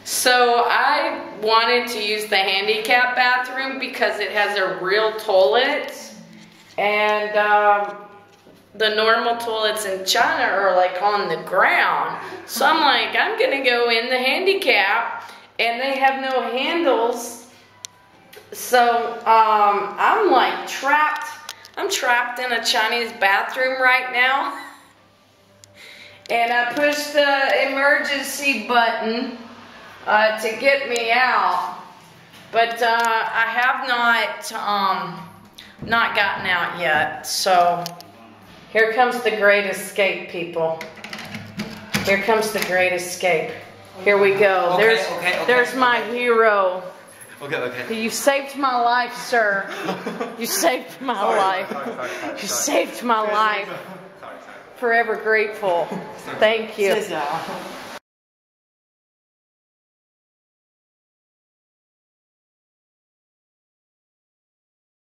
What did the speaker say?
So I wanted to use the handicap bathroom because it has a real toilet, and the normal toilets in China are like on the ground. So I'm like, I'm gonna go in the handicap, and they have no handles. So I'm like trapped. I'm trapped in a Chinese bathroom right now. And I pushed the emergency button to get me out, but I have not gotten out yet. So here comes the great escape, people. Here comes the great escape. Here we go. There's my hero. Okay. You saved my life, sir. You saved my life. You saved my life. Forever grateful. Thank you.